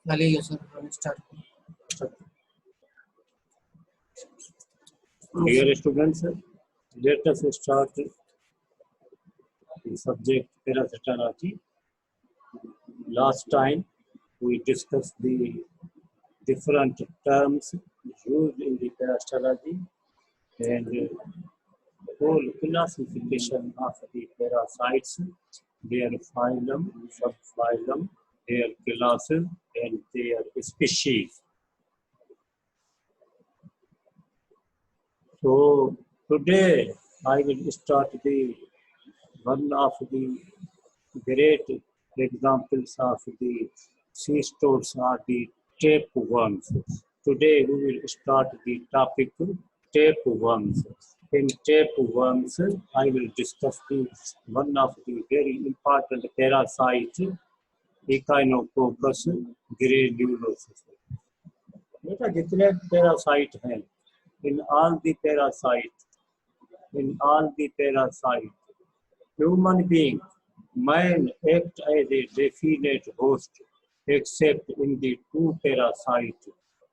चलिए sir start. Dear students, let us start the subject parasitology. Last time we discussed the different terms used in the parasitology and whole classification of the parasites, their phylum, subphylum, their classes and their species. So today I will start the one of the great examples of the sea stores are the tapeworms. Today we will start the topic tapeworms. In tapeworms, I will discuss the one of the very important parasites, Echinococcus granulosus. बेटा जितने parasite हैं in all the parasite human being man act as a definite host except in the two parasite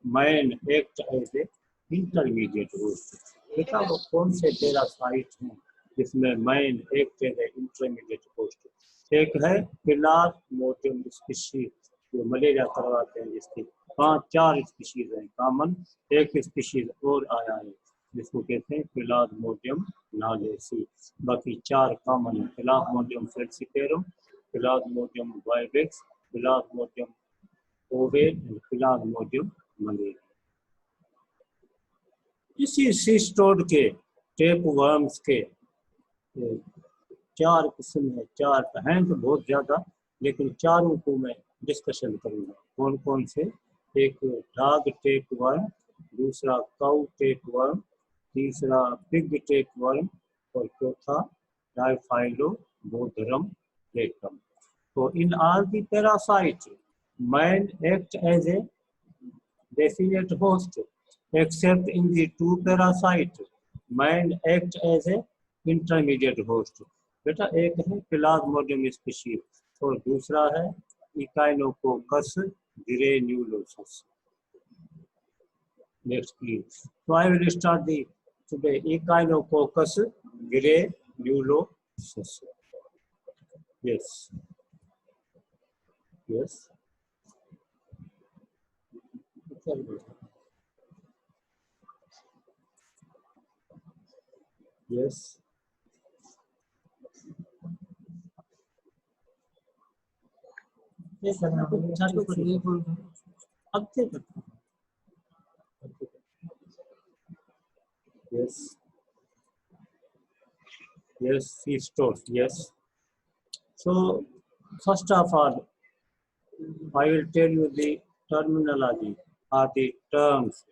man act as a intermediate host. बेटा वो कौन से parasite हैं जिसमें man act as a intermediate host? एक है Plasmodium species जो malaria करवाते हैं, जिसकी 4 स्पीशीज हैं कॉमन, एक स्पीशीज और आया है जिसको कहते हैं प्लाज्मोडियम नालेसी। बाकी 4 कॉमन है, Plasmodium falciparum, Plasmodium vivax, Plasmodium ovale और प्लाज्मोडियम मलेरिया। इसी सिस्टोड के टेपवर्म्स के 4 किस्म है, 4 हैं तो बहुत ज्यादा, लेकिन 4 को मैं डिस्कशन करूंगा। कौन कौन से? एक डॉग टेपवर्म, दूसरा काउ टेपवर्म, तीसरा पिग टेपवर्म और चौथा डायफाइलोबोथरम टेपवर्म। तो in all the parasite man act as a definite host except in the 2 parasite man act as a intermediate host। बेटा एक है प्लाज्मोडियम स्पीशीज और दूसरा है Echinococcus ग्रेन्युलोसस। Next please. So I will start the today Echinococcus granulosus. Yes. Yes. Yes. ये sir चालू करिए phone को। अब से Yes. Yes, sea stores. Yes. So first of all, I will tell you the terminology or the terms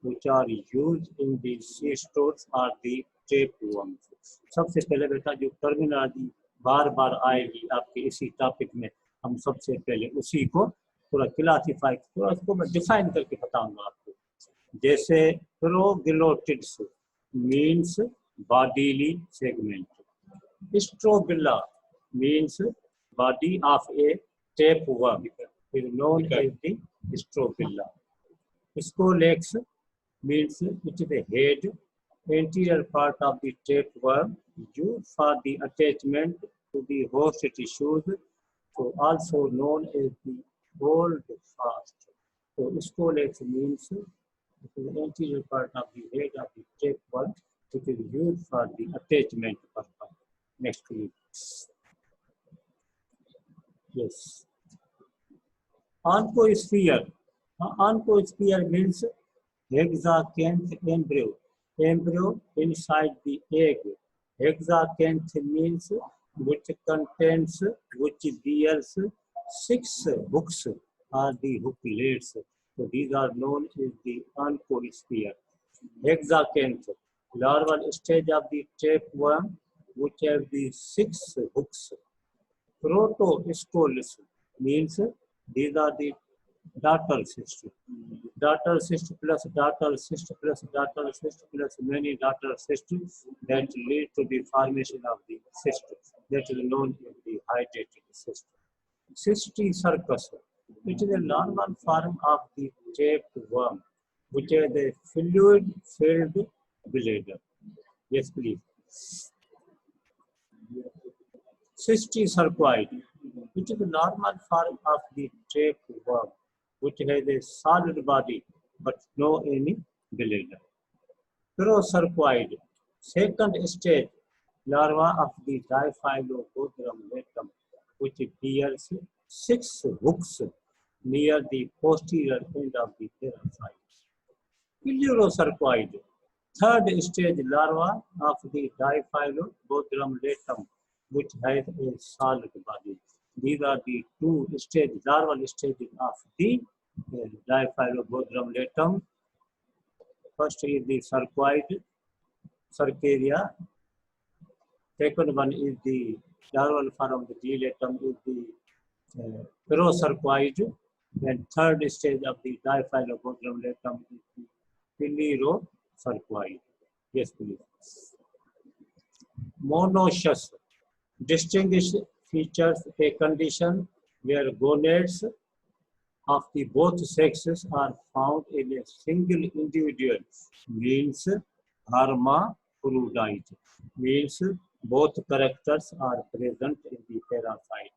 which are used in the sea stores or the tapeworms। सबसे पहले बेटा जो टर्मिनोलॉजी बार बार आएगी आपके इसी टॉपिक में, हम सबसे पहले उसी को थोड़ा क्लासीफाई, थोड़ा उसको मैं डिफाइन करके बताऊंगा आपको। जैसे proglottids means bodily segment, strobila means body of a tapeworm is known as the strobilla. Scolex means it is a head, anterior part of the tapeworm used for the attachment to the host tissues, so also known as the holdfast. So scolex means it is the anterior part of the head of the tapeworm. It is used for the attachment purpose. Next please. Yes. Oncosphere. Oncosphere means hexacanth embryo. Embryo inside the egg. Hexacanth means which contains, which bears 6 hooks or the hooklets. So these are known as the oncosphere. Hexacanth, larval stage of the tapeworm, which have the 6 hooks. Protoscoles means these are the daughter cyst. Daughter cyst plus daughter cyst plus daughter cyst plus many daughter cysts that lead to the formation of the cyst that is known as the hydatid cyst. Cysticercus It is a normal form of the tapeworm, which is a fluid-filled bladder. Yes, please. Cysticercoid. It is a normal form of the tapeworm, which has a solid body but no any bladder. Procercoid. Second stage, larva of the Diphyllobothrum latum, which bears 6 hooks near the posterior end of the parasite. Pilerocercoid. Third stage, larva of the Diphyllobothrum latum, which has a solid body. These are the two stages, larval stages of the Diphyllobothrum latum. First is the cercoid, cercaria. Second one is the larval form of the dilatum is the procercoid. And third stage of the Diphyllobothrum latum is the pilerocercoid. Yes, please. Monoecious. Distinguished features a condition where gonads of the both sexes are found in a single individual, means hermaphrodite, means both characters are present in the parasite.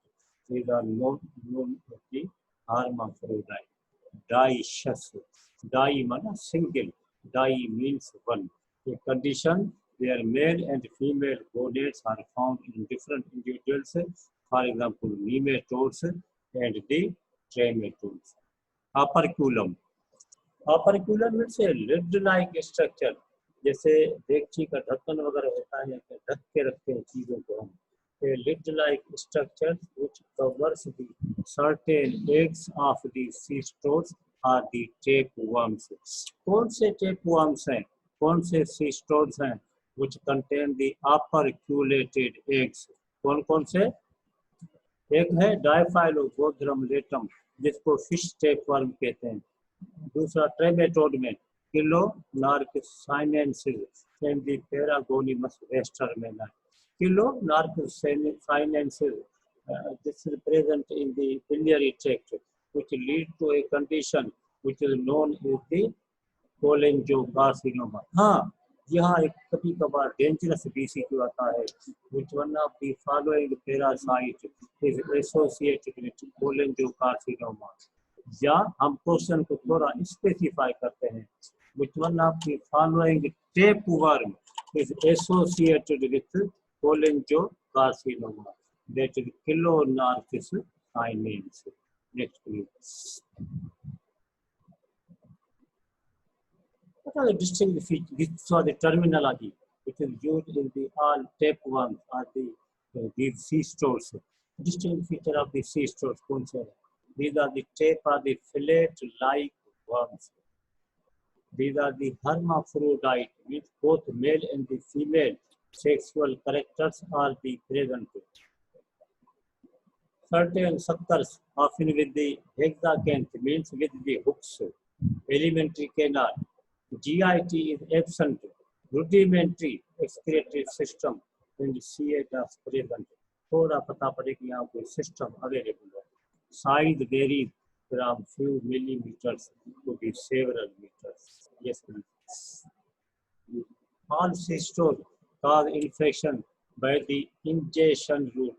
These are known as the hermaphrodite. Dioecious. Di means single. Di means one. A condition where male and female gonads are found in different individuals, for example, nematodes and the trematodes. Operculum. Operculum means a lid-like structure. जैसे देगची का ढक्कन वगैरह होता है या ढक के रखते हैं चीजों को हम. A lid-like structure which covers the certain eggs of the cestodes are the tapeworms. कौन से tapeworms हैं? कौन से cestodes हैं? Which contain the operculated eggs. कौन कौन से? एक है Diphyllobothrum latum जिसको फिश टेपवर्म कहते हैं. दूसरा ट्रेमेटोड में Chilonarchinensis and the Paragonimus vestermana. Chilonarchinensis, this is present in the biliary tract, which lead to a condition which is known as the cholangiocarcinoma. हाँ, यहाँ एक कभी कभार डेंजरस BCQ आता है. Which one of the following parasite is associated with cholangiocarcinoma? या हम question को थोड़ा स्पेसिफाई करते हैं. Which one of the following tapeworm is associated with cholangiocarcinoma? That is Chilonarchinensis. Next, please. What are the distinct features? These are the terminology which is used in the all tapeworms or these cestodes. Distinct feature of the cestodes. These are the tape or the fillet-like worms. These are the hermaphrodite, with both male and the female sexual characters are the present. Certain suckers, often with the hexacanth, means with the hooks. Elementary canal. GIT is absent. Rudimentary excretory system and CH is present. थोड़ा पता पड़े कि यहाँ कोई system available है. Size varies from few millimeters to be several meters. Yes, please. All cestodes cause infection by the ingestion route.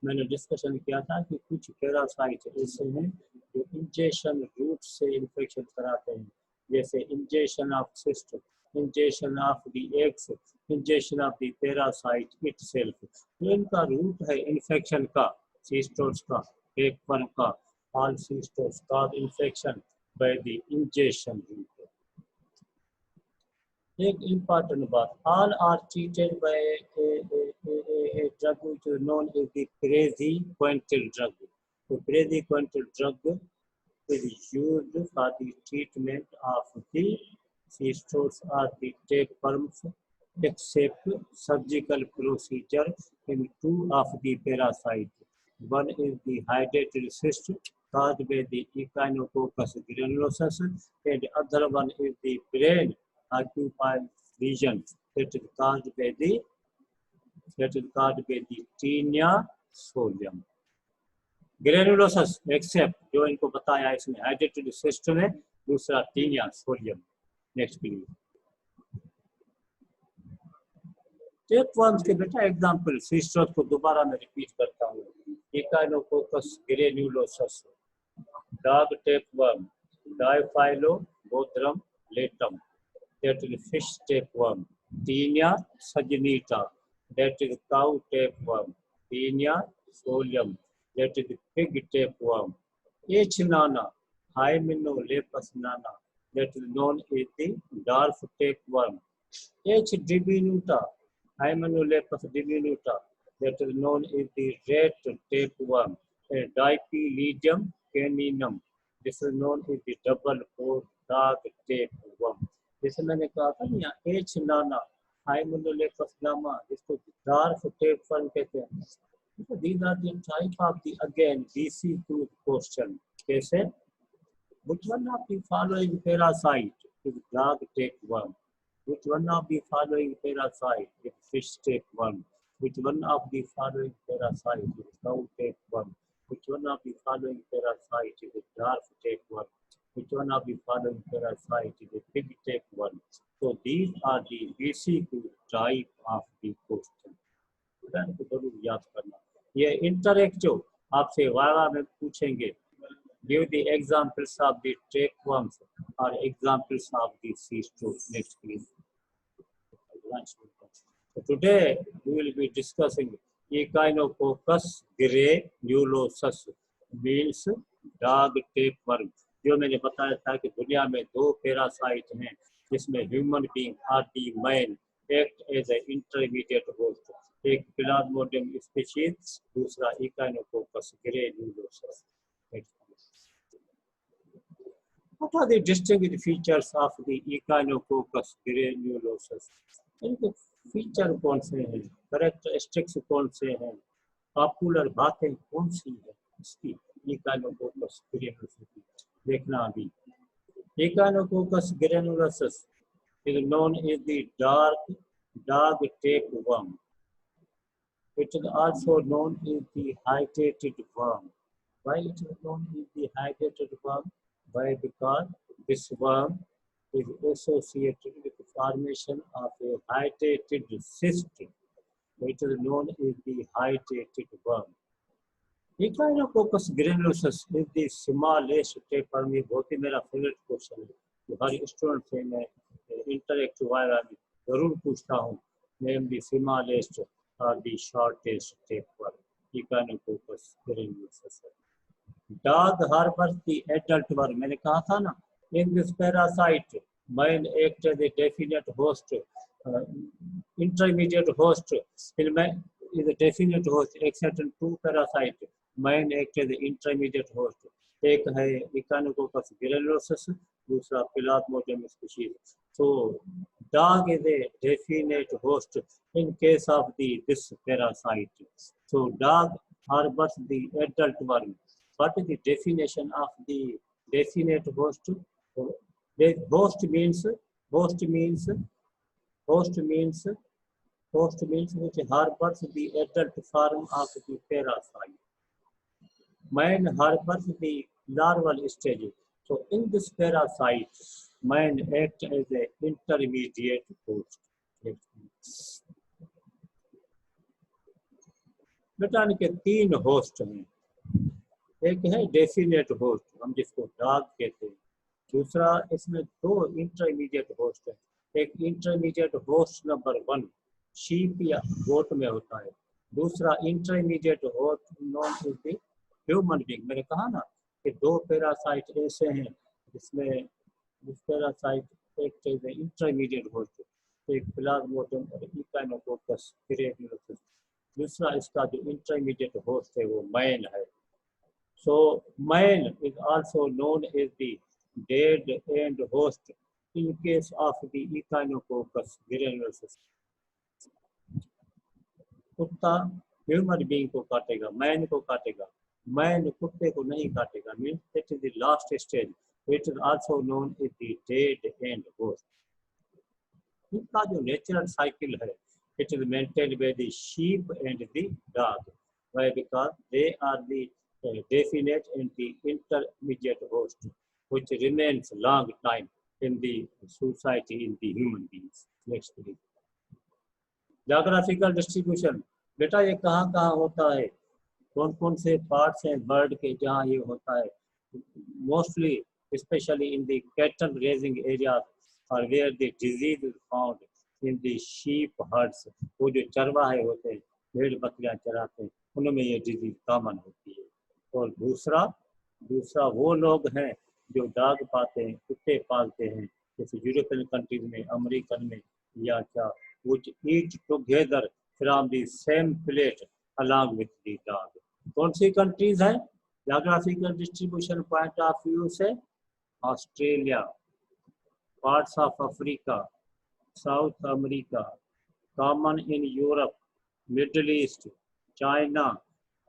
मैंने discussion किया था कि कुछ पैरासाइट ऐसे हैं जो इंजेक्शन रूट से इन्फेक्शन कराते हैं, जैसे injection of cyst, injection of the eggs, injection of the parasite itself. इनका रूट है इन्फेक्शन का, सिस्टोड्स का, टेपवर्म का. All cestodes cause infection by the ingestion route. एक important बात, all are treated by a drug which is known as the praziquantel drug. So praziquantel drug is used for the treatment of the cestodes or the tapeworms, except surgical procedure in two of the parasites. One is the hydatid cyst caused by the Echinococcus granulosus, and the other one is the brain occupied lesion that is caused by the Taenia solium. Granulosus except जो इनको बताया इसमें हाइड्रेटेड cyst है, दूसरा Taenia solium. Next please. Tapeworms के बेटा example सी स्ट्रोथ को दोबारा मैं रिपीट करता हूँ। Echinococcus granulosus, dog tapeworm, Diphyllobothrium latum, that is fish tapeworm, Taenia saginata, that is cow tapeworm, Taenia solium, that is pig tapeworm, H. nana, Hymenolapus nana, that is known as the dwarf tapeworm, H. diminuta, Hymenolapus diminuta, that is known as the rat tapeworm, and Dipylidium caninum, this is known as the double fold dog tapeworm. जैसे मैंने कहा था ना यहाँ H नाना हाइमेनोलेपस gamma जिसको dark tapeworm कहते हैं। These are the type of the again DC2 question. कैसे? Which one of the following parasite is dog tapeworm? Which one of the following parasite is fish tapeworm? Which one of the following parasite is cow tapeworm? Which one of the following parasite is dwarf tapeworm? Which one of the following parasite is a pig tapeworm? So these are the basic type of the question. जरूर याद करना। ये interactive आपसे वारा में पूछेंगे। Give the examples of the tapeworms or examples of the sea stools. Next, please. So today we will be discussing Echinococcus granulosus, means dog tapeworm. जो मैंने बताया था कि दुनिया में दो पैरासाइट हैं जिसमें human being are the main act as a intermediate host, एक प्लाज्मोडियम स्पीशीज, दूसरा echinococcus granulosus. What are the distinct features of the Echinococcus granulosus? इनके फीचर कौन से हैं, कैरेक्टरिस्टिक्स कौन से हैं, पॉपुलर बातें कौन सी है इसकी Echinococcus granulosus की देखना अभी। Echinococcus granulosus is known as the dog tapeworm. It is also known as the hydrated worm. Why it is known as the hydrated worm? Why? Because this worm is associated with the formation of a hydrated cyst. It is known as the hydrated worm. Echinococcus granulosus is the smallest tapeworm. ये बहुत ही मेरा favourite question है, जो हर student से मैं interactive वायरा में जरूर पूछता हूँ। नेम द स्मॉलेस्ट और the shortest tapeworm, Echinococcus granulosus. Dog harbors the adult worm. मैंने कहा था ना, in this parasite, male act as a definite host, intermediate host. इनमें is a definite host except in two parasite. Male act as a intermediate host. एक है Echinococcus granulosus, दूसरा Plasmodium species. So dog is a definite host in case of this parasite. So dog harbors the adult worm. What is the definition of the definite host? The host means which harbors the adult form of the parasite. Man harbors the larval stage. So in this parasite, man acts as an intermediate host. बेटा इनके तीन host हैं। एक है definite host, हम जिसको dog कहते हैं। दूसरा इसमें दो इंटरमीडिएट होस्ट है। एक इंटरमीडिएट होस्ट नंबर 1 शीप या गोट में होता है, दूसरा intermediate host known as the human being. मैंने कहा ना कि दो पैरासाइट ऐसे हैं जिसमें this parasite act as intermediate host, एक प्लाज्मोडियम और इकाइनोकोकस ग्रेन्युलोसस। दूसरा इसका जो इंटरमीडिएट होस्ट है वो मैन है। So male is also known as the dead end host in case of the Echinococcus granulosus. कुत्ता ह्यूमन बीइंग को काटेगा, मैन को काटेगा, मैन कुत्ते को नहीं काटेगा, means that is the last stage. It is also known as the dead end host. इनका जो नेचुरल साइकिल है, it is maintained by the sheep and the dog. Why? Because they are the definite in the intermediate host, which remains long time in the society in the human beings. Next please. Geographical distribution. बेटा ये कहाँ कहाँ होता है, कौन कौन से parts हैं बर्ड के जहाँ ये होता है? Mostly, especially in the cattle raising areas, or where the disease is found in the sheep herds. वो जो चरवाहे होते हैं, भेड़ बकरियां चराते हैं, उनमें ये डिजीज कॉमन होती है. और दूसरा वो लोग हैं जो डॉग पाते हैं, कुत्ते पालते हैं, जैसे यूरोपियन कंट्रीज में, अमेरिकन में या क्या, which eat together from the same plate along with the dog. कौन सी कंट्रीज है geographical distribution point of view से? Australia, parts of Africa, South America, common in Europe, Middle East, China,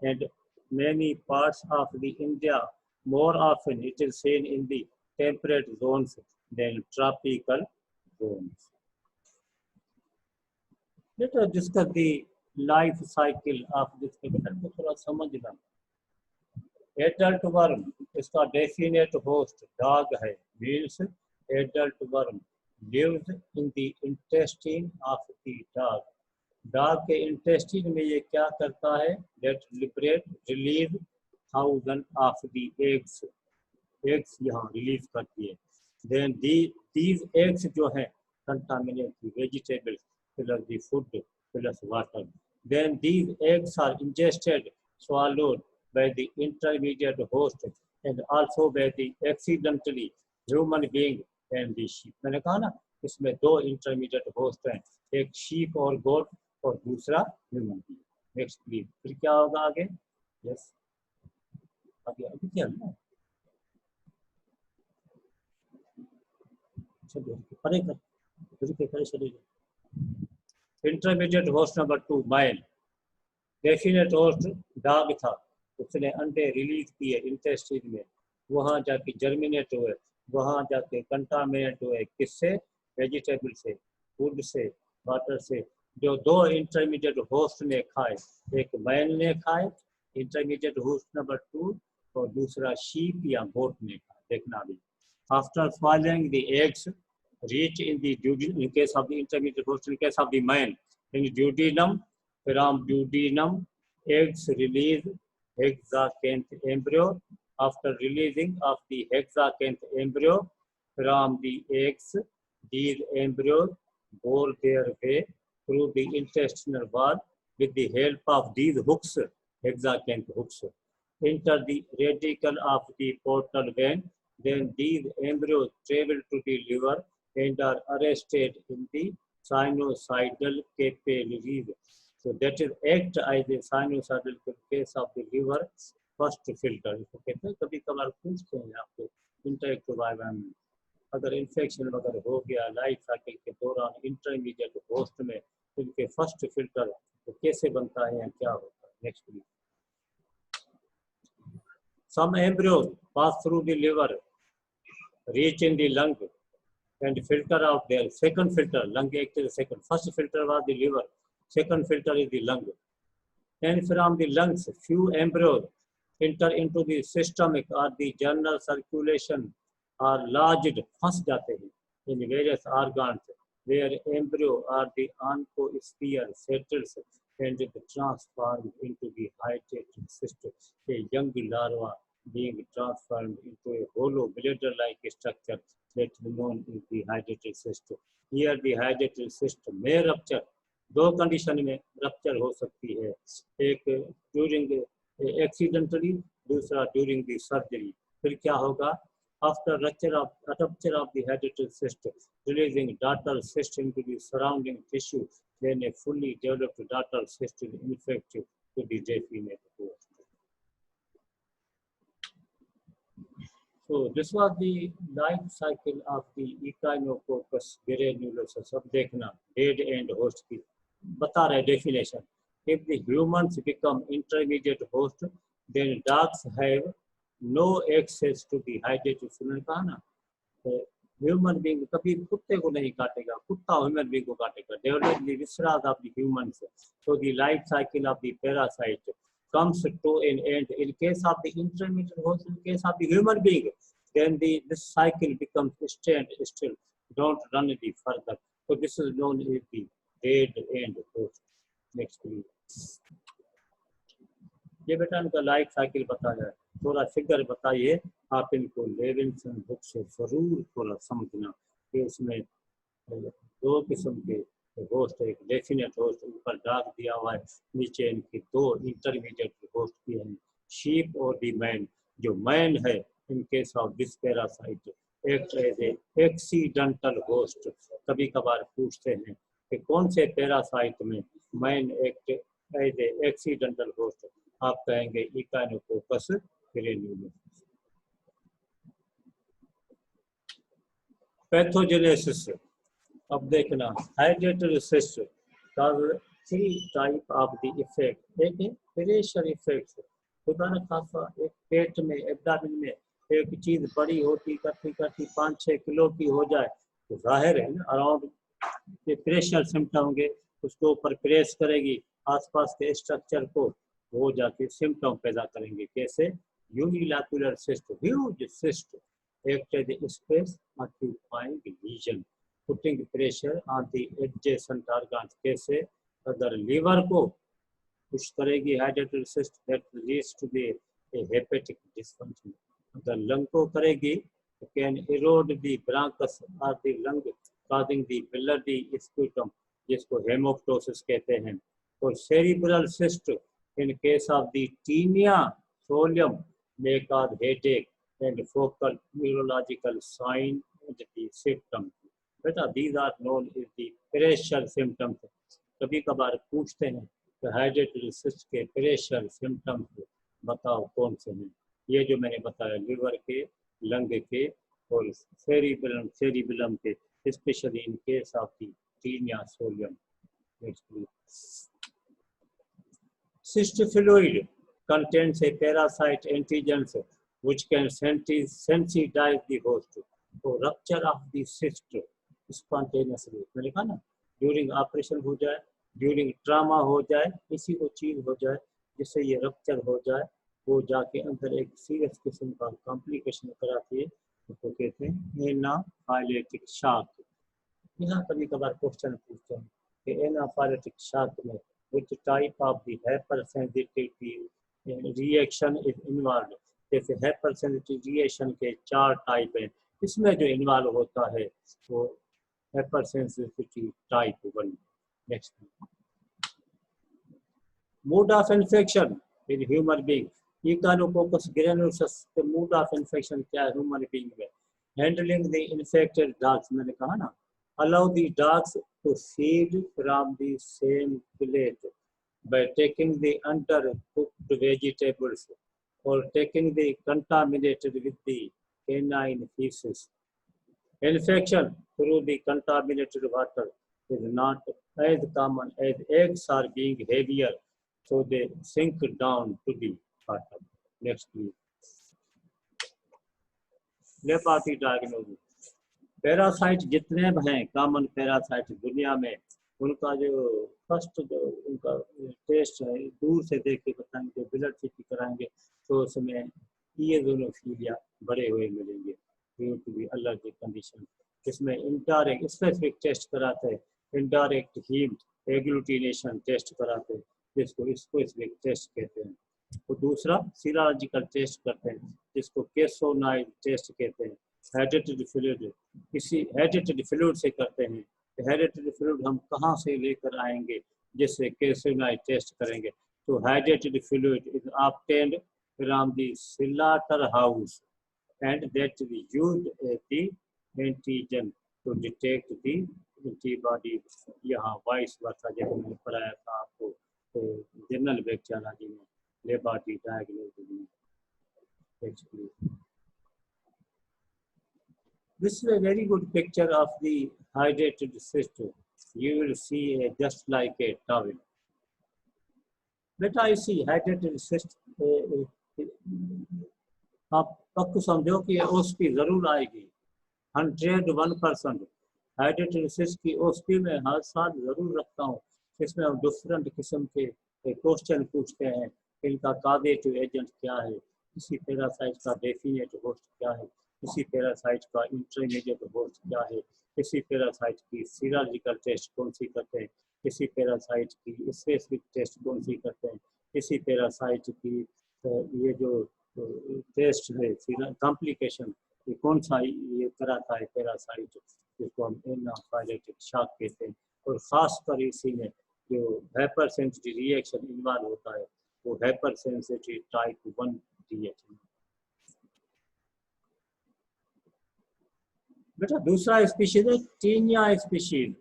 and many parts of the India. More often it is seen in the temperate zones than tropical zones. Let us discuss the life cycle of this capital को थोड़ा समझना. Adult worm, इसका definite host dog है, means adult worm lives in the intestine of the dog. Dog के intestine में ये क्या करता है? That release thousand of the eggs यहाँ रिलीज करती है. Then these eggs जो है contaminate the vegetables plus the food plus water. Then these eggs are ingested, swallowed by the intermediate host and also by the accidentally human being and the sheep. मैंने कहा ना इसमें दो intermediate host हैं, एक sheep और goat और दूसरा ह्यूमन बीइंग. Next please. फिर क्या होगा आगे? यस, अभी क्या है? Intermediate host number 2 mile. Definite host dog था, उसने अंडे रिलीज किए इंटेस्टाइन में, वहां जाके जर्मिनेट हुए, वहां जाके कंटामिनेट हुए. किससे? वेजिटेबल से, फूड से, वाटर से. जो दो इंटरमीडिएट होस्ट ने खाए, एक मैन ने खाए इंटरमीडिएट होस्ट नंबर 2 और दूसरा शीप या गोट ने खाए. देखना भी. After swallowing the eggs reach in the duodenum, in case of the intermediate host, in case of the man, in duodenum, from duodenum eggs release hexacanth embryo. After releasing of the hexacanth embryo from the eggs, these embryos bore their way through the intestinal wall with the help of these hooks, hexacanth hooks, enter the radicle of the portal vein. Then these embryos travel to the liver and are arrested in the sinusoidal capillaries. So that is act as a sinusoidal case of the liver first filter. इसको कहते हैं. कभी कभार पूछते हैं आपको interactive environment, अगर infection वगैरह हो गया लाइफ साइकिल के दौरान इंटरमीडिएट होस्ट में, इनके फर्स्ट फिल्टर तो कैसे बनता है या क्या होता है? Next please. Some embryos pass through the liver, reach in the lung and filter out their second filter. Lung act is the second. First filter was the liver, second filter is the lung. And from the lungs, few embryos enter into the systemic or the general circulation are lodged, फंस जाते हैं in various organs where embryo or the oncosphere settles and is transformed into the hydrated cyst. A young larva being transformed into a hollow bladder-like structure that is known as the hydrated cyst. Here the hydrated cyst may rupture. दो condition में rupture हो सकती है, एक during accidentally, दूसरा during the surgery. फिर क्या होगा? After rupture of the hydrated cyst, releasing daughter cyst into the surrounding tissue, then a fully developed daughter cyst is infected to the definite host. So this was the life cycle of the Echinococcus granulosus. अब देखना dead end host की बता रहे definition. If the humans become intermediate host, then dogs have no access to the hydrated. सुनने कहा ना, human being कभी कुत्ते को नहीं काटेगा, कुत्ता ह्यूमन बीइंग को काटेगा. Develop the viscera of the humans. So the life cycle of the parasite comes to an end. In case of the intermediate host, in case of the human being, then this cycle becomes stand still. Don't run any further. So this is known as the dead end host. Next please. ये बेटा इनका life cycle बताया है, थोड़ा figure बताइए आप इनको Levinson book से जरूर थोड़ा समझना कि इसमें दो किस्म के होस्ट, एक डेफिनेट होस्ट ऊपर डार्क दिया हुआ है, नीचे इनकी दो इंटरमीडिएट होस्ट भी हैं, शीप और दी मैन। जो मैन है in case of this parasite act as a accidental host. कभी कभार पूछते हैं कि कौन से पैरासाइट में man act as a accidental host, आप कहेंगे इकाइनोकोकस ग्रेन्युलोसिस। पैथोजेनेसिस, अब देखना हाइड्रेटेड सिस्ट का 3 टाइप ऑफ द इफेक्ट। एक है प्रेशर इफेक्ट, खुदा न खासा एक पेट में एब्डामिन में एक चीज बड़ी होती करती करती 5-6 किलो की हो जाए तो जाहिर है ना अराउंड ये प्रेशर सिम्टम होंगे, उसको ऊपर प्रेस करेगी आसपास के स्ट्रक्चर को, वो जाके सिम्टम पैदा करेंगे। कैसे? Unilocular cyst, huge cyst act as a space occupying lesion putting pressure on the adjacent organs. कैसे? अगर लीवर को पुश करेगी हाइड्रेटेड cyst that leads to the hepatic dysfunction. अगर लंग को करेगी तो कैन इरोड द ब्रांकस और the lung causing the biliary sputum, जिसको हेमोप्टोसिस कहते हैं। और cerebral cyst in case of the tinea solium may cause headache and focal neurological sign and the symptoms. बेटा these are known as the pressure symptoms. कभी कभार पूछते हैं कि हाइड्रेटेड सिस्ट के प्रेशर सिम्टम्स बताओ कौन से हैं। ये जो मैंने बताया लिवर के, लंग के और सेरिबेलम के, especially in case of the tinea solium. Next please. Cyst fluid contains a parasite antigens which can sensitize the host. So rupture of the cyst spontaneously, मैंने कहा ना ड्यूरिंग ऑपरेशन हो जाए, during trauma हो जाए, किसी को चीज हो जाए जिससे ये रप्चर हो जाए, वो जाके अंदर एक सीरियस किस्म का कॉम्प्लिकेशन कराती है, उसको कहते हैं एनाफाइलेटिक शॉक। यहाँ कभी कभार क्वेश्चन पूछते हैं कि एनाफाइलेटिक शॉक में which type of the hypersensitivity reaction is involved। जैसे hypersensitivity reaction के 4 टाइप हैं, इसमें जो इन्वॉल्व होता है वो hypersensitivity type 1। Next, mode of infection in human being, Echinococcus granulosus के मोड ऑफ इन्फेक्शन क्या है ह्यूमन बीइंग में? हैंडलिंग द इन्फेक्टेड डॉग्स, मैंने कहा ना, allow the dogs to feed from the same plate by taking the undercooked vegetables or taking the contaminated with the canine feces. Infection through the contaminated water is not as common as eggs are being heavier, so they sink down to the bottom. Next please. Laboratory diagnosis, parasite जितने हैं common parasite दुनिया में, उनका जो first जो उनका test है दूर से देख के बताएंगे, ब्लड सीटी कराएंगे तो उसमें इयोनोफिलिया बढ़े हुए मिलेंगे due to the allergic condition. इसमें इनडायरेक्ट स्पेसिफिक टेस्ट कराते हैं, इनडायरेक्ट हीम एग्लूटिनेशन टेस्ट कराते हैं जिसको स्पेसिफिक टेस्ट कहते हैं। तो दूसरा सीरोलॉजिकल टेस्ट करते हैं जिसको केसोनाइड टेस्ट कहते हैं। हाइड्रेटेड फ्लूइड, किसी हाइड्रेटेड फ्लूइड से करते हैं, हाइड्रेटेड फ्लूइड हम कहाँ से लेकर आएंगे जिससे केसोनाइड टेस्ट करेंगे? तो हाइड्रेटेड fluid is obtained from the slaughter house and that is used as the antigen to detect the antibody. यहाँ वाइस वर्सा जैसे मैंने पढ़ाया था आपको तो जनरल बैक्टीरियोलॉजी में लेपार्टी डायग्नोसिस में। This is a very good picture of the hydrated cyst. You will see just like a towel. बेटा इसी हाइड्रेटेड सिस्ट आप पक्का समझो कि ओएसपी जरूर आएगी 101%। हाइड्रेटेड सिस्ट की ओएसपी में हर साल जरूर रखता हूँ। इसमें हम डिफरेंट किस्म के क्वेश्चन पूछते हैं इनका काजेटिव एजेंट क्या है, किसी पैरासाइट का डेफिनेट होस्ट क्या है, किसी पैरासाइट का इंटरमीडिएट होस्ट क्या है, किसी पैरासाइट की सीरोलॉजिकल टेस्ट कौन सी करते हैं, किसी पैरासाइट की स्पेसिफिक टेस्ट कौन सी करते हैं, किसी पैरासाइट की ये जो टेस्ट है कॉम्प्लिकेशन ये कौन सा ये कराता है पैरासाइट, जिसको हम एनाफाइलेटिक शॉक कहते हैं। और ख़ासकर इसी में जो हाइपर सेंसिटिव रिएक्शन इन्वॉल्व होता है वो हाइपर सेंसिटिव टाइप 1 रिएक्शन। बेटा दूसरा स्पीशीज है टीनिया स्पीशीज।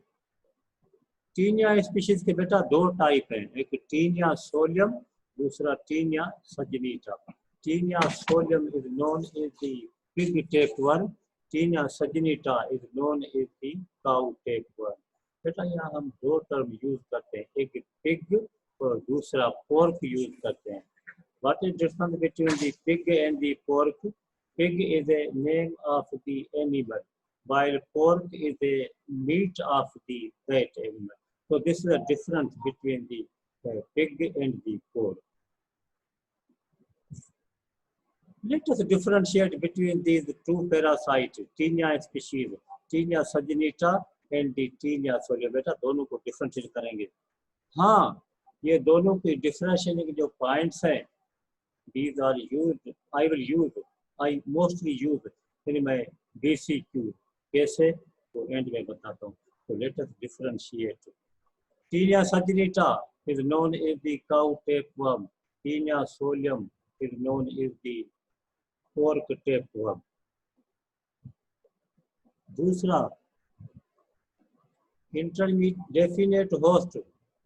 टीनिया स्पीशीज के बेटा दो टाइप हैं, एक टीनिया सोलियम, दूसरा Taenia saginata. Taenia solium is known as the pig tapeworm, Taenia saginata is known as the cow tapeworm. बेटा यहाँ हम दो टर्म यूज करते हैं, एक पिग और दूसरा पोर्क यूज करते हैं। What is difference between the pig and the pork? Pig is a name of the animal, while pork is a meat of that animal. So this is the difference between the pig and the pork. Let us differentiate between these two parasites, Taenia species, Taenia saginata and the Taenia solia. बेटा दोनों को differentiate करेंगे। हाँ, ये दोनों के differentiation के जो points हैं, these are used. I mostly use in my BCQ. कैसे? तो एंड में बताता हूँ। So let us differentiate. Taenia saginata is known as the cow tapeworm. Taenia solium is known as the pork tapeworm. दूसरा, intermediate definite host.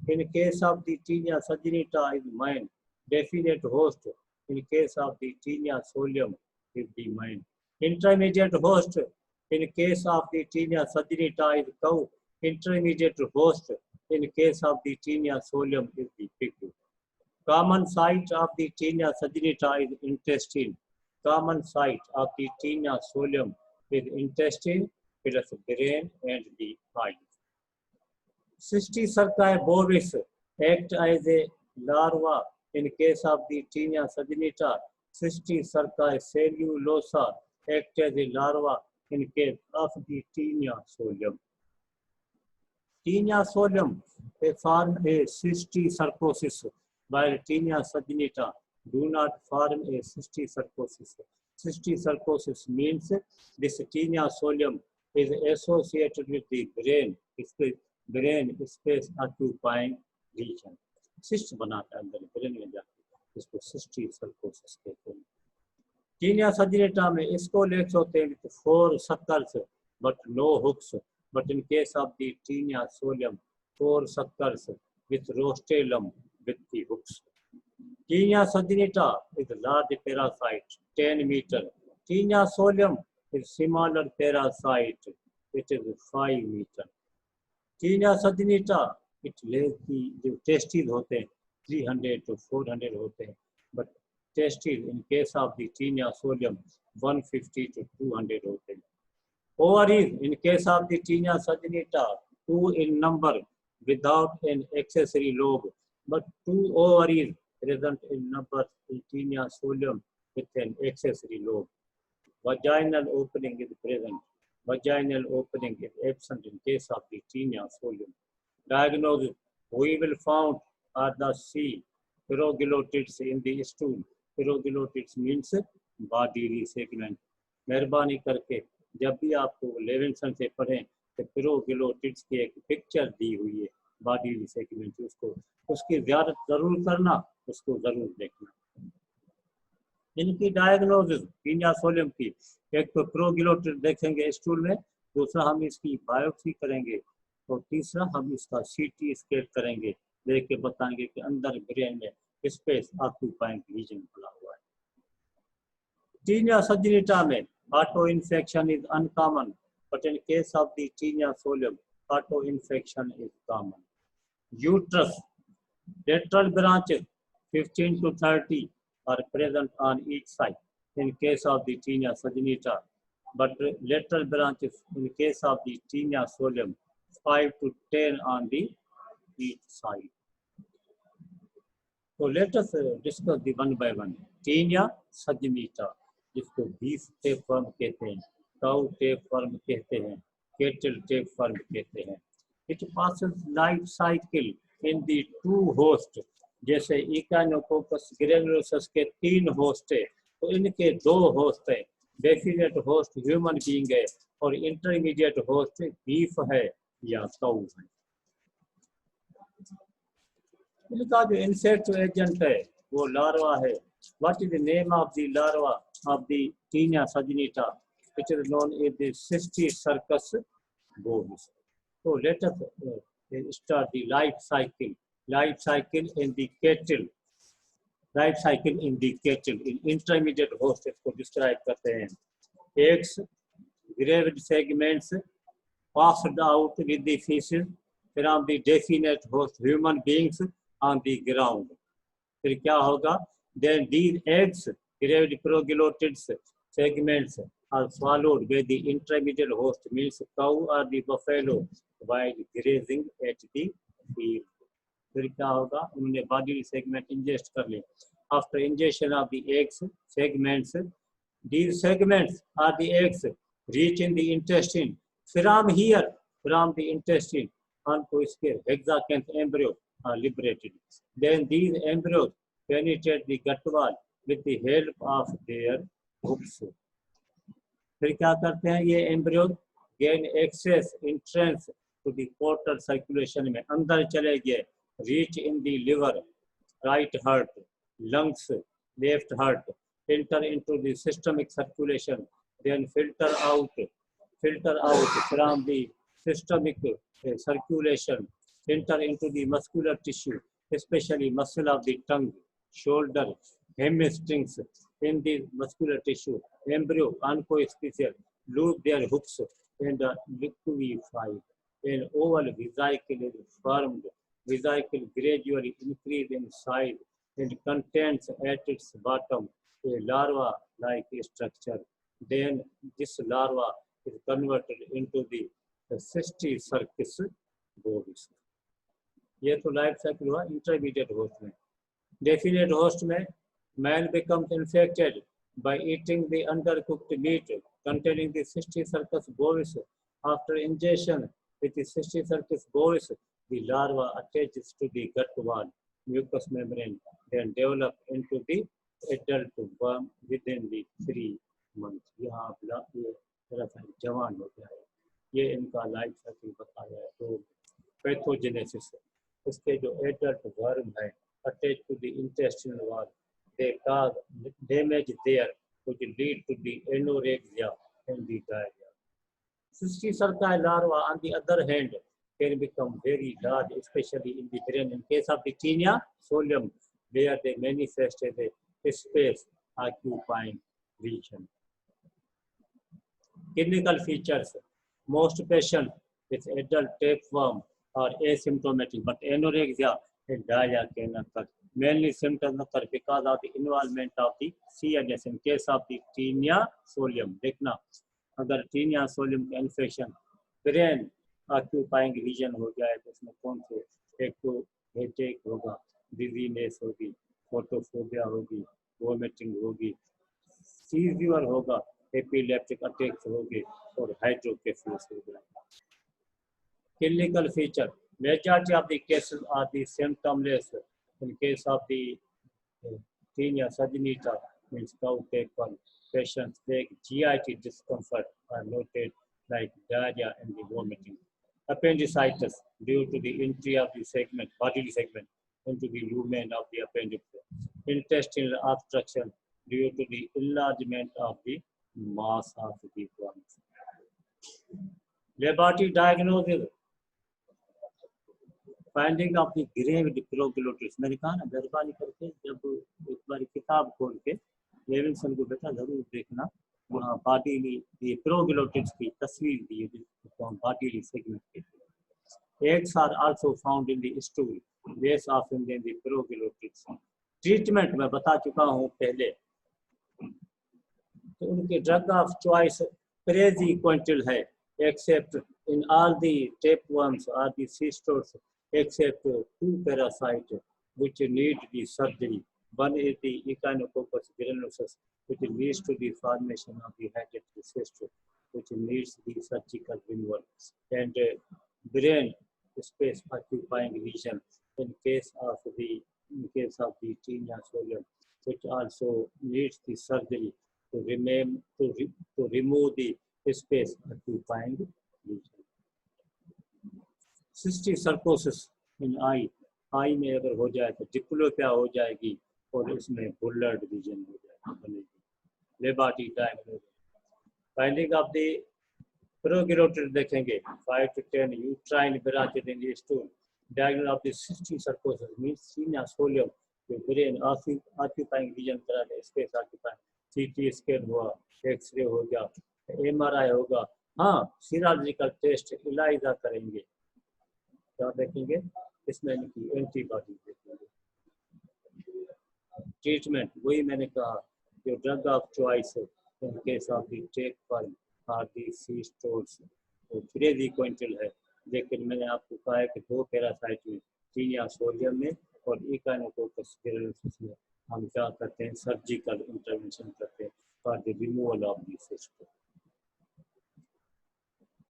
In case of the Taenia saginata is mine. Definite host. In case of the Taenia solium is the mine. Intermediate host in case of the Taenia saginata is cow. Intermediate host in case of the Taenia solium is the pig. Common site of the Taenia saginata is intestine. Common site of the Taenia solium is intestine, plus brain and the eye. Cysticerca bovis act as a larva in case of the Taenia saginata. Cysticerca cellulosa act as a larva in case of the Taenia solium. Taenia solium form a cysticercosis, while Taenia saginata do not form a cysticercosis. Cysticercosis means this Taenia solium is associated with the brain space occupying region. Cyst बनाता है अंदर brain में जाके, इसको cysticercosis कहते हैं। Taenia saginata में स्कोलेट्स होते हैं with 4 suckers but no hooks. But in case of the Taenia solium, 4 suckers with rostellum with the hooks. Taenia saginata is a large parasite, 10 meter. Taenia solium is smaller parasite, it is 5 meter. Taenia saginata, it lays the जो testes होते हैं 300 to 400 होते हैं, but testes in case of the Taenia solium 150 to 200 होते हैं. Ovaries in case of the Taenia saginata 2 in number without an accessory lobe, but 2 ovaries present in number in Taenia solium with an accessory lobe. Vaginal opening is present. Vaginal opening is absent in case of the Taenia solium. Diagnosis: we will found are the C. Pyroglotids in the stool. Pyroglotids means bodily segment. मेहरबानी करके जब भी आपको Levinson से पढ़ें तो पिरोग्लोटिड्स की एक पिक्चर दी हुई है बॉडी सेगमेंट, उसको उसकी ज़ियारत ज़रूर करना, उसको ज़रूर देखना। इनकी डायग्नोसिस टीनिया सोलियम की, एक तो पिरोग्लोटिड देखेंगे स्टूल में, दूसरा हम इसकी बायोप्सी करेंगे और तीसरा हम इसका सीटी स्कैन करेंगे, देख के बताएंगे कि अंदर ब्रेन में स्पेस ऑक्यूपाइंग रीजन खुला हुआ है। टीनिया सजिनिटा में auto infection is uncommon, but in case of the Taenia solium, auto infection is common. Uterus, lateral branches 15 to 30 are present on each side in case of the Taenia saginata, but lateral branches in case of the Taenia solium 5 to 10 on the each side. तो let us discuss the one by one. Taenia saginata, जिसको beef tape worm कहते हैं, cow tape worm कहते हैं, kettle tape worm कहते हैं। It passes life cycle in the two host. जैसे echinococcus ग्रेनुलोसस के 3 होस्ट है, तो इनके 2 होस्ट है। डेफिनेट होस्ट ह्यूमन बीइंग है और इंटरमीडिएट होस्ट बीफ है या काउ है। इनका जो इंसेक्ट एजेंट है वो लार्वा है। What is the name of the larva of the Taenia saginata? It is known as the cysticercus bovis. So let us start the life cycle. Life cycle in the cattle. Life cycle in the cattle. In intermediate host इसको describe करते हैं. Eggs, graved segments passed out with the feces from the definite host human beings on the ground. फिर क्या होगा? Then these eggs, graved proglottids segments are swallowed by the intermediate host, means cow or the buffalo, while grazing at the field. फिर क्या होगा? उन्होंने bodily segment ingest कर ले. After ingestion of the eggs segments, these segments are the eggs reach in the intestine. From here, from the intestine, onto square hexacanth embryo are liberated. Then these embryos penetrate the gut wall with the help of their hooks. फिर क्या करते हैं ये embryo? Gain access entrance to the portal circulation में अंदर चले गए. Reach in the liver, right heart, lungs, left heart, filter into the systemic circulation, then filter out from the systemic circulation, enter into the muscular tissue, especially muscle of the tongue, shoulder, hamstrings. In the muscular tissue, embryo oncospecial loop their hooks and liquefy. An oval vesicle is formed. Vesicle gradually increase in size and contains at its bottom a larva-like structure. Then this larva is converted into the Cysticercus bovis. ये तो life cycle हुआ intermediate host में. Definite host में man becomes infected by eating the undercooked meat containing the Cysticercus bovis. After ingestion with the Cysticercus bovis, the larva attaches to the gut wall, mucous membrane, then develop into the adult worm within the 3 months. यहाँ ये थोड़ा सा जवान हो गया है. ये इनका लाइफ साइकिल बताया है. तो पैथोजेनेसिस, इसके जो एडल्ट वर्म है attached to the intestinal wall, they cause damage there, which lead to the anorexia and the diarrhea. Cysticercus larva, on the other hand, can become very large, especially in the brain. In case of the Taenia solium, where they manifest as a space occupying region. Clinical features. Most patients with adult tapeworm are asymptomatic, but anorexia and diarrhea can occur. Mainly symptoms occur because of the involvement of the CNS. In case of the Taenia solium, देखना अगर Taenia solium का infection brain occupying reason हो जाए तो उसमें कौन से? एक तो हेडेक होगा, डिजीनेस होगी, फोटोफोबिया होगी, वोमिटिंग होगी, सीवियर होगा, एपिलेप्टिक अटैक्स होगी और हाइड्रोकेफेलस होगा. Clinical feature. Majority of the cases are the symptomless. In case of the Taenia saginata, means cow tapeworm, patients take GIT discomfort are noted like diarrhea and the vomiting. Appendicitis due to the entry of the segment, bodily segment, into the lumen of the appendix. Intestinal obstruction due to the enlargement of the mass of the worms. Laboratory diagnosis. Finding of the gravid proglottis. मैंने कहा ना मेहरबानी करके जब एक बार किताब खोल के लेविंसन को बेटा जरूर देखना, वहाँ बॉडीली ये प्रोग्लोटिस की तस्वीर दी है जिसको हम बॉडीली सेगमेंट कहते हैं. Eggs are also found in the stool, less often in the proglottis. Treatment मैं बता चुका हूँ पहले. तो उनके ड्रग ऑफ चॉइस praziquantel है, except in all the tapeworms or the cystors except 2 parasites, which need the surgery. One is the echinococcus granulosus, which leads to the formation of the hereditary cyst, which needs the surgical removal, and brain space occupying lesion in case of the tinea solium, which also needs the surgery to remove the space occupying lesion. Cystic sarcosis in आई में अगर हो जाए तो diplopia हो जाएगी और इसमें Buhler division हो जाएगी, laboratory diagnose. Finding of the proglottid देखेंगे 5 to 10 uterine branched in the stool. Diagnose of the cysticercosis means Taenia solium, brain occupying region करा दे, स्पेस ऑक्यूपाइंग. सीटी स्कैन हुआ, एक्सरे हो गया, एमआरआई होगा. हाँ, सीरोलॉजिकल टेस्ट इलाइजा करेंगे. क्या देखेंगे इसमें एंटीबॉडी देखेंगे. ट्रीटमेंट वही मैंने कहा, जो drug of choice in case of the tapeworm और द सी स्टोर्स तो फ्रेजिक्विंटल है, लेकिन मैंने आपको कहा है कि 2 पैरासाइट में, टीनिया सोलियम में और इकाइनोकोकस ग्रेनुलोसिस में हम क्या करते हैं, सर्जिकल इंटरवेंशन करते हैं for the removal of the cyst.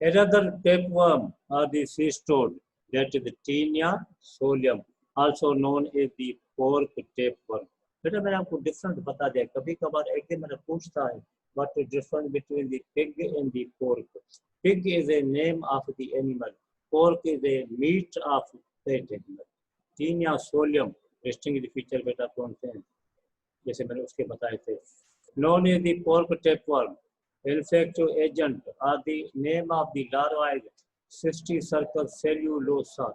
Another tapeworm or the cystoid, that is the Taenia solium, also known as the pork tapeworm. बेटा मैंने आपको डिफरेंट बता दिया. कभी कभार एग्जाम में पूछता है what is difference between the pig and the pork. Pig is a name of the animal. Pork is a meat of that animal. Taenia solium distinct feature बेटा कौन से हैं, जैसे मैंने उसके बताए थे. Known as the pork tapeworm. Infective agent are the name of the larva is Cystic Sarcus cellulosa,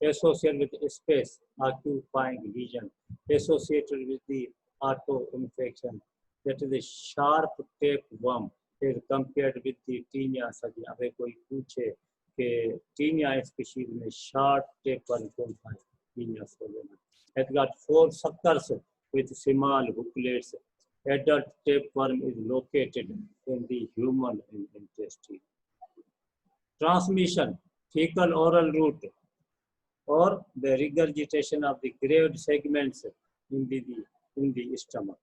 associated with space occupying lesion, associated with the auto-infection. That is the sharp tapeworm is compared with the Taenia sagia. अगर कोई पूछे कि Taenia species में sharp tapeworm कौन सा है, Taenia solium. It got 4 suckers with small hooklets. Adult tapeworm is located in the human intestine. Transmission, fecal oral route, or the regurgitation of the graved segments in the stomach.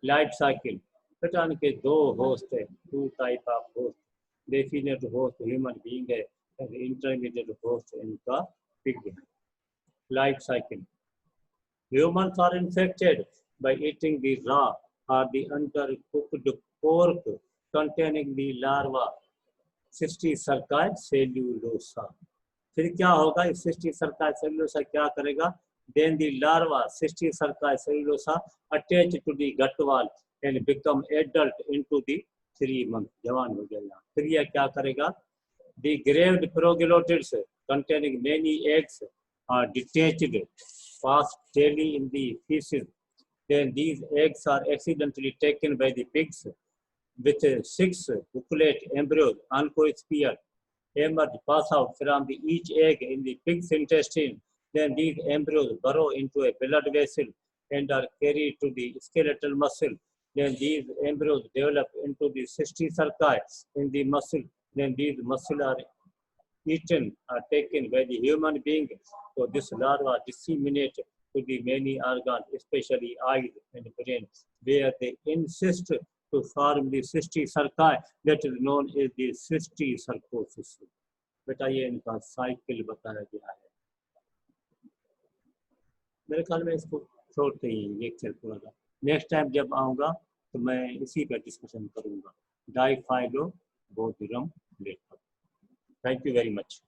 Life cycle. Pattern के 2 host है, 2 type of host. Definite host human being है और intermediate host इनका pig है. Life cycle. Humans are infected by eating the raw or the undercooked pork containing the larva Cystic Sarcus cellulosa. फिर क्या होगा, Cystic Sarcus cellulosa क्या करेगा? Then the larva Cystic Sarcus cellulosa attach to the gut wall and become adult into the 3 months. जवान हो जाएगा. फिर यह क्या करेगा? The graved proglottids containing many eggs are detached, passed daily in the feces. Then these eggs are accidentally taken by the pigs with 6 hooklate embryos, oncosphere, emerge, pass out from each egg in the pig's intestine. Then these embryos burrow into a blood vessel and are carried to the skeletal muscle. Then these embryos develop into the Cystic Sarcus in the muscle. Then these muscles are taken by the human being. So this larva disseminate to the many organs, especially eyes and brain, where they insist to form the Cystic Sarcus that is known as the cystic sarcosis. बेटा ये इनका cycle बताया गया है. मेरे ख्याल में इसको छोड़ते ही लेक्चर पूरा था. नेक्स्ट टाइम जब आऊँगा तो मैं इसी पर डिस्कशन करूँगा, Diphyllobothrium later. Thank you very much.